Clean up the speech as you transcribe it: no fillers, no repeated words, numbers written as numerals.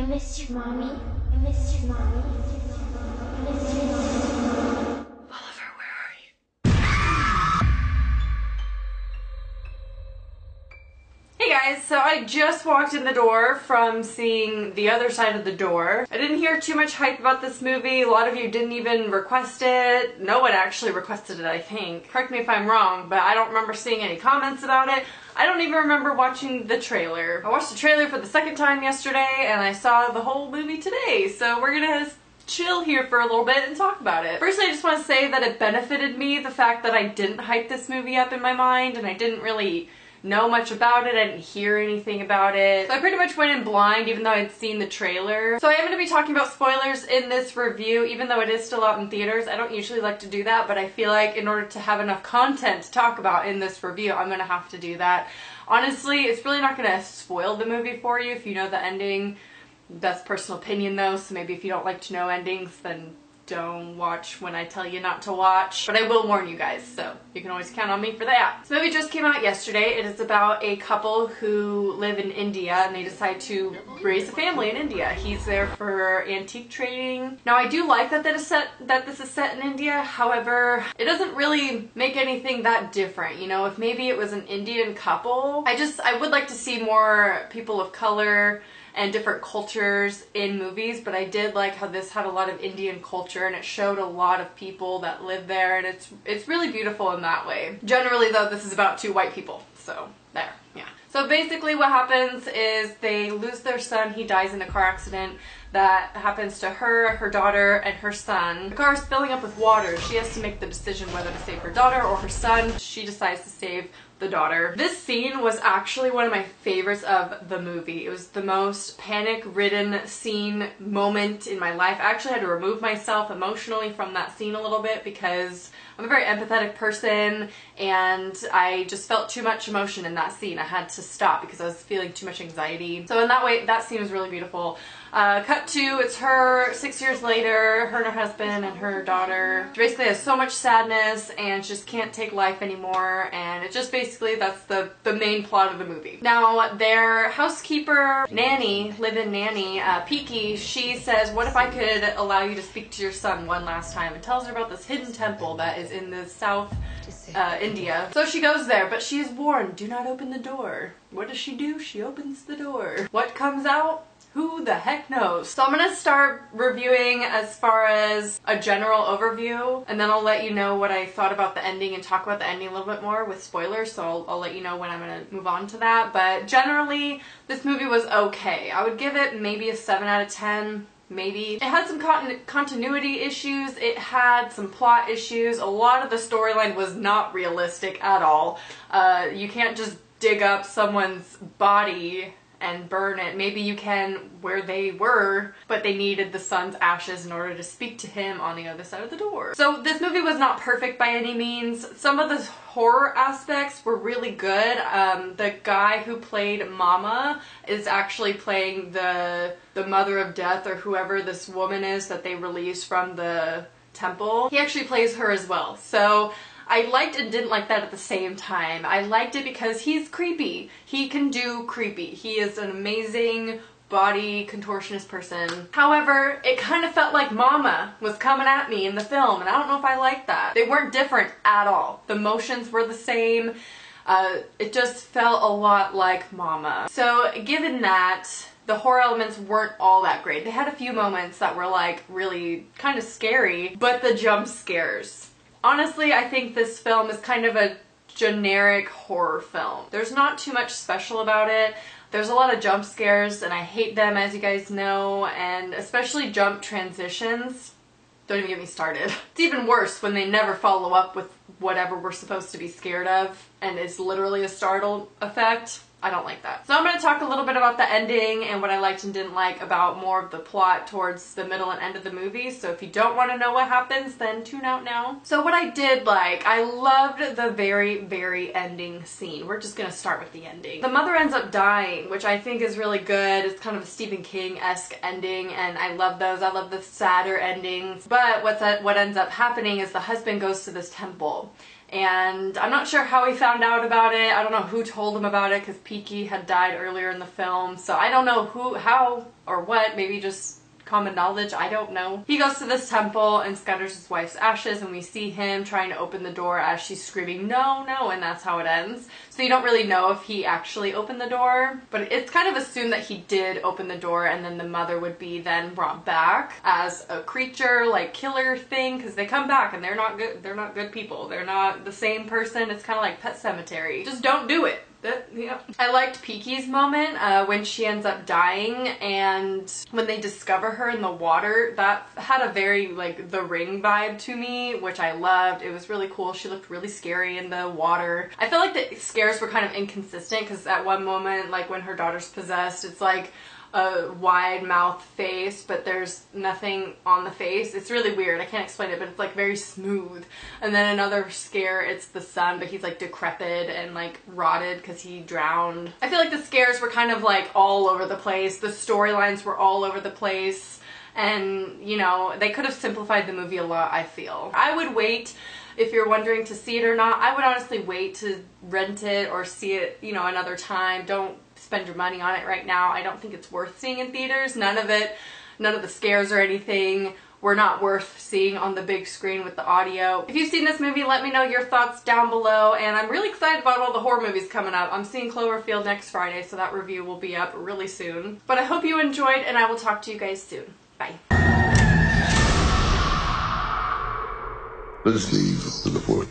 miss you, Mommy. I miss you, Mommy. I miss you, Mommy. Oliver, where are you? Hey guys, so I just walked in the door from seeing The Other Side of the Door. I didn't hear too much hype about this movie. A lot of you didn't even request it. No one actually requested it, I think. Correct me if I'm wrong, but I don't remember seeing any comments about it. I don't even remember watching the trailer. I watched the trailer for the second time yesterday, and I saw the whole movie today, so we're gonna chill here for a little bit and talk about it. First, I just want to say that it benefited me, the fact that I didn't hype this movie up in my mind, and I didn't really know much about it. I didn't hear anything about it. So I pretty much went in blind even though I'd seen the trailer. So I am going to be talking about spoilers in this review even though it is still out in theaters. I don't usually like to do that, but I feel like in order to have enough content to talk about in this review, I'm going to have to do that. Honestly, it's really not going to spoil the movie for you if you know the ending. That's personal opinion though, so maybe if you don't like to know endings, then don't watch when I tell you not to watch. But I will warn you guys, so you can always count on me for that. This movie just came out yesterday. It is about a couple who live in India and they decide to raise a family in India. He's there for antique trading. Now I do like that this is set in India, however, it doesn't really make anything that different. You know, if maybe it was an Indian couple, I would like to see more people of color and different cultures in movies, but I did like how this had a lot of Indian culture and it showed a lot of people that live there, and it's really beautiful in that way. Generally though, this is about two white people, so there, yeah. So basically what happens is they lose their son. He dies in a car accident that happens to her, her daughter, and her son. The car is filling up with water. She has to make the decision whether to save her daughter or her son. She decides to save the daughter. This scene was actually one of my favorites of the movie. It was the most panic-ridden scene moment in my life. I actually had to remove myself emotionally from that scene a little bit because I'm a very empathetic person and I just felt too much emotion in that scene. I had to stop because I was feeling too much anxiety. So in that way, that scene was really beautiful. Cut to, it's her 6 years later, her and her husband and her daughter. She basically has so much sadness and just can't take life anymore, and it just basically, that's the main plot of the movie. Now, their housekeeper, nanny, live-in nanny, Piki, she says, what if I could allow you to speak to your son one last time, and tells her about this hidden temple that is in the South India. So she goes there, but she is warned, do not open the door. What does she do? She opens the door. What comes out? Who the heck knows? So I'm gonna start reviewing as far as a general overview, and then I'll let you know what I thought about the ending and talk about the ending a little bit more with spoilers, so I'll let you know when I'm gonna move on to that. But generally, this movie was okay. I would give it maybe a 7 out of 10. Maybe. It had some continuity issues, it had some plot issues, a lot of the storyline was not realistic at all. You can't just dig up someone's body and burn it. Maybe you can where they were, but they needed the son's ashes in order to speak to him on the other side of the door. So this movie was not perfect by any means. Some of the horror aspects were really good. The guy who played Mama is actually playing the mother of death, or whoever this woman is that they released from the temple. He actually plays her as well. So I liked and didn't like that at the same time. I liked it because he's creepy. He can do creepy. He is an amazing body contortionist person. However, it kind of felt like Mama was coming at me in the film, and I don't know if I like that. They weren't different at all. The motions were the same. It just felt a lot like Mama. So given that, the horror elements weren't all that great. They had a few moments that were like really kind of scary, but the jump scares. Honestly, I think this film is kind of a generic horror film. There's not too much special about it. There's a lot of jump scares, and I hate them, as you guys know, and especially jump transitions. Don't even get me started. It's even worse when they never follow up with whatever we're supposed to be scared of, and it's literally a startle effect. I don't like that. So I'm going to talk a little bit about the ending and what I liked and didn't like about more of the plot towards the middle and end of the movie. So if you don't want to know what happens, then tune out now. So what I did like, I loved the very ending scene. We're just going to start with the ending. The mother ends up dying, which I think is really good. It's kind of a Stephen King-esque ending, and I love those. I love the sadder endings. But what ends up happening is the husband goes to this temple, and I'm not sure how he found out about it. I don't know who told him about it because Peaky had died earlier in the film, so I don't know who, how, or what. Maybe just common knowledge, I don't know. He goes to this temple and scatters his wife's ashes, and we see him trying to open the door as she's screaming, "No, no," and that's how it ends. So you don't really know if he actually opened the door, but it's kind of assumed that he did open the door, and then the mother would be then brought back as a creature, like killer thing, because they come back and they're not good people. They're not the same person. It's kind of like Pet Sematary. Just don't do it. Yeah. I liked Peaky's moment when she ends up dying, and when they discover her in the water, that had a very like The Ring vibe to me, which I loved. It was really cool. She looked really scary in the water. I feel like the scares were kind of inconsistent, because at one moment, like when her daughter's possessed, it's like a wide mouth face, but there's nothing on the face. It's really weird. I can't explain it, but it's like very smooth. And then another scare, it's the son, but he's like decrepit and like rotted because he drowned. I feel like the scares were kind of like all over the place. The storylines were all over the place. And, you know, they could have simplified the movie a lot, I feel. I would wait, if you're wondering to see it or not, I would honestly wait to rent it or see it, you know, another time. Don't spend your money on it right now. I don't think it's worth seeing in theaters. None of the scares or anything were not worth seeing on the big screen with the audio. If you've seen this movie, let me know your thoughts down below, and I'm really excited about all the horror movies coming up. I'm seeing Cloverfield next Friday, so that review will be up really soon. But I hope you enjoyed, and I will talk to you guys soon. Bye. Let us leave to the fort.